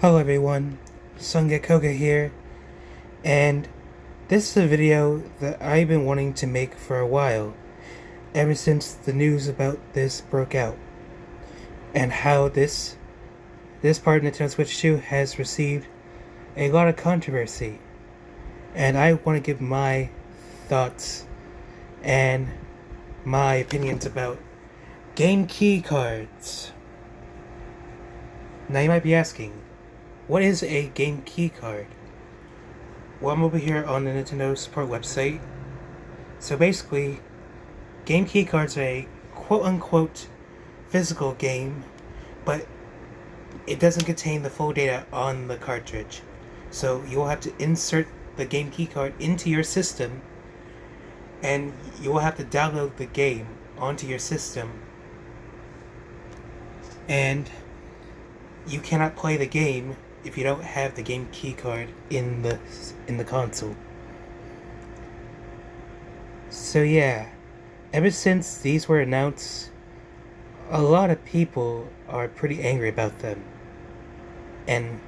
Hello everyone, Sungekoga here, and this is a video that I've been wanting to make for a while, ever since the news about this broke out, and how this part of Nintendo Switch 2 has received a lot of controversy, and I want to give my thoughts and my opinions about game key cards. Now you might be asking, what is a game key card? Well, I'm over here on the Nintendo support website. So basically, game key cards are a quote-unquote physical game, but it doesn't contain the full data on the cartridge. So you will have to insert the game key card into your system, and you will have to download the game onto your system. And you cannot play the game if you don't have the game key card in the console. So yeah, ever since these were announced, a lot of people are pretty angry about them. And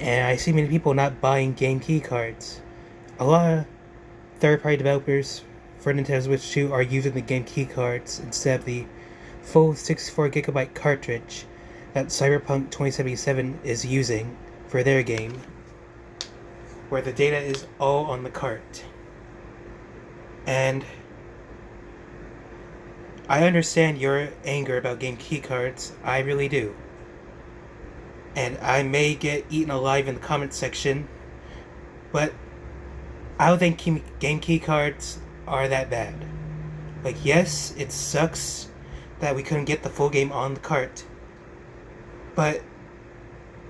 I see many people not buying game key cards. A lot of third-party developers for Nintendo Switch 2 are using the game key cards instead of the full 64GB cartridge that Cyberpunk 2077 is using for their game, where the data is all on the cart. And I understand your anger about game key cards, I really do. And I may get eaten alive in the comment section, but I don't think game key cards are that bad. Like, yes, it sucks that we couldn't get the full game on the cart, but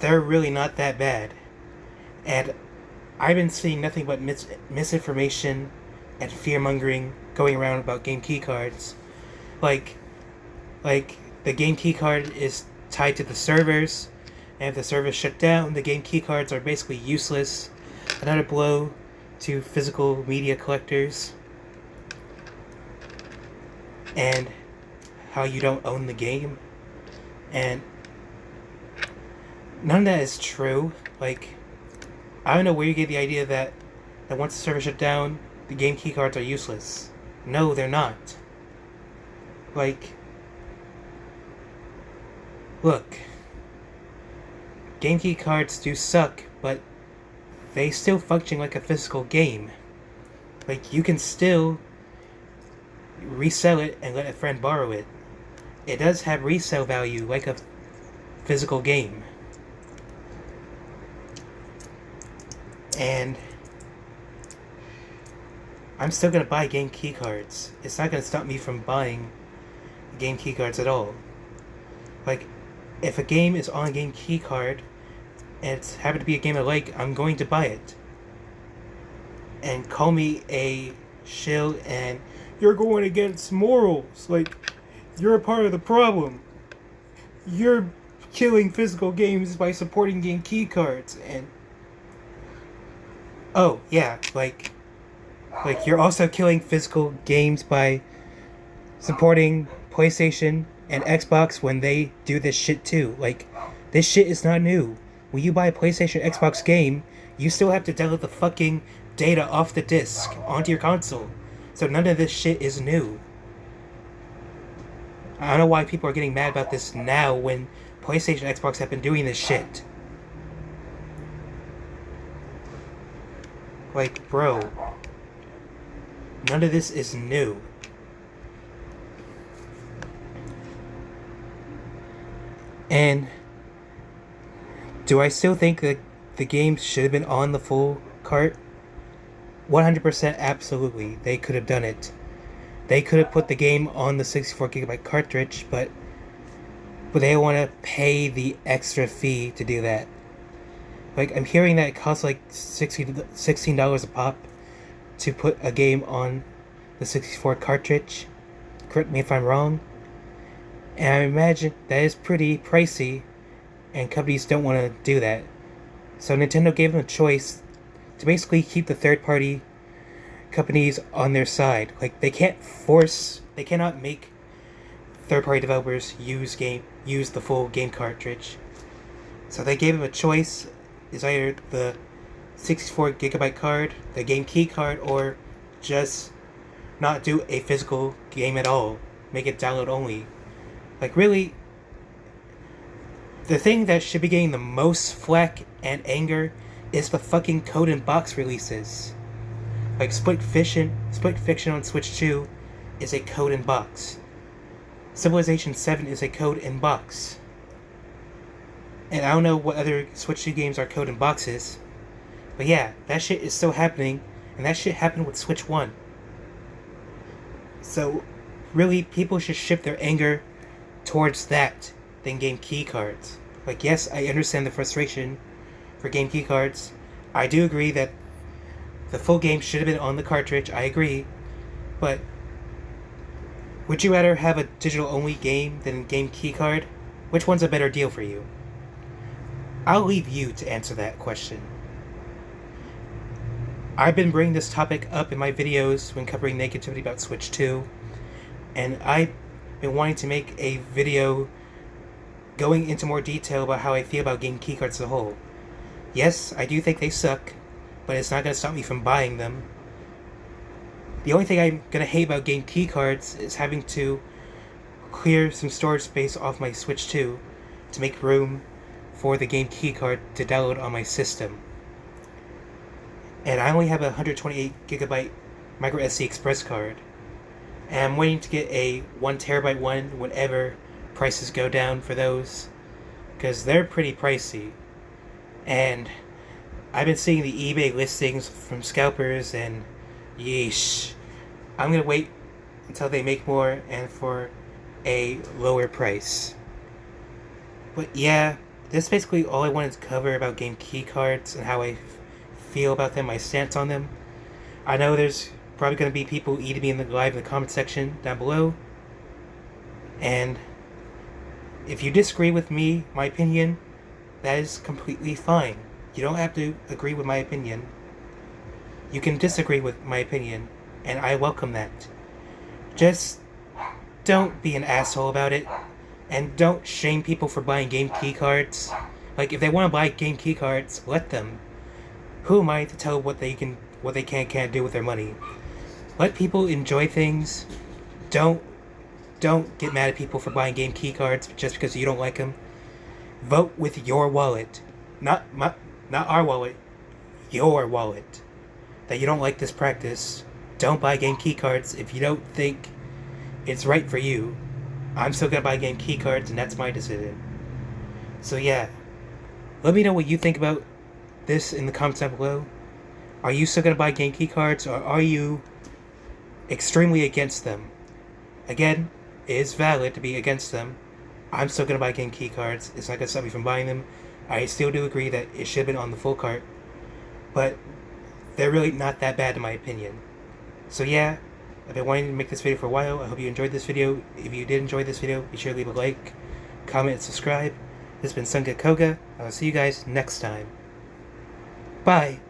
they're really not that bad. And I've been seeing nothing but misinformation and fear-mongering going around about game key cards. Like the game key card is tied to the servers, and if the servers shut down, the game key cards are basically useless. Another blow to physical media collectors. And how you don't own the game. And none of that is true. Like, I don't know where you get the idea that once the server shut down, the game key cards are useless. No, they're not. Like, look, game key cards do suck, but they still function like a physical game. Like, you can still resell it and let a friend borrow it. It does have resale value like a physical game. And I'm still gonna buy game key cards. It's not gonna stop me from buying game key cards at all. Like, if a game is on a game key card and it's happened to be a game I like, I'm going to buy it. And call me a shill and you're going against morals. Like, you're a part of the problem. You're killing physical games by supporting game key cards. And oh yeah, like you're also killing physical games by supporting PlayStation and Xbox when they do this shit too. Like, this shit is not new. When you buy a PlayStation Xbox game, you still have to download the fucking data off the disc onto your console. So none of this shit is new. I don't know why people are getting mad about this now when PlayStation and Xbox have been doing this shit. Like, bro, none of this is new. And do I still think that the game should have been on the full cart? 100% absolutely. They could have done it. They could have put the game on the 64GB cartridge, but they want to pay the extra fee to do that. Like, I'm hearing that it costs like $16 a pop to put a game on the 64 cartridge. Correct me if I'm wrong. And I imagine that is pretty pricey, and companies don't want to do that. So Nintendo gave them a choice to basically keep the third-party companies on their side. Like, they cannot make third-party developers use the full game cartridge. So they gave him a choice. It's either the 64 GB card, the game key card, or just not do a physical game at all. Make it download only. Like, really, the thing that should be getting the most flack and anger is the fucking code in box releases. Like, Split Fiction on Switch 2 is a code in box. Civilization 7 is a code in box. And I don't know what other Switch 2 games are code in boxes. But yeah, that shit is still happening. And that shit happened with Switch 1. So, really, people should shift their anger towards that than game key cards. Like, yes, I understand the frustration for game key cards. I do agree that the full game should have been on the cartridge. I agree. But would you rather have a digital-only game than a game key card? Which one's a better deal for you? I'll leave you to answer that question. I've been bringing this topic up in my videos when covering negativity about Switch 2, and I've been wanting to make a video going into more detail about how I feel about game keycards as a whole. Yes, I do think they suck, but it's not going to stop me from buying them. The only thing I'm going to hate about game keycards is having to clear some storage space off my Switch 2 to make room for the game keycard to download on my system. And I only have a 128GB micro SD express card. And I'm waiting to get a 1TB one whenever prices go down for those, because they're pretty pricey. And I've been seeing the eBay listings from scalpers, and yeesh. I'm gonna wait until they make more and for a lower price. But yeah, that's basically all I wanted to cover about game key cards and how I feel about them, my stance on them. I know there's probably going to be people eating me in the comment section down below. And if you disagree with me, my opinion, that is completely fine. You don't have to agree with my opinion. You can disagree with my opinion, and I welcome that. Just don't be an asshole about it, and don't shame people for buying game key cards. Like, if they want to buy game key cards, let them. Who am I to tell what they can't do with their money? Let people enjoy things. Don't get mad at people for buying game key cards just because you don't like them. Vote with your wallet, not our wallet, your wallet. That you don't like this practice. Don't buy game key cards if you don't think it's right for you. I'm still gonna buy game key cards, and that's my decision. So yeah, let me know what you think about this in the comments down below. Are you still gonna buy game key cards, or are you extremely against them? Again, it is valid to be against them. I'm still gonna buy game key cards. It's not gonna stop me from buying them. I still do agree that it should have been on the full cart, but they're really not that bad in my opinion. So yeah, I've been wanting to make this video for a while. I hope you enjoyed this video. If you did enjoy this video, be sure to leave a like, comment, and subscribe. This has been Sunga Koga. I'll see you guys next time. Bye!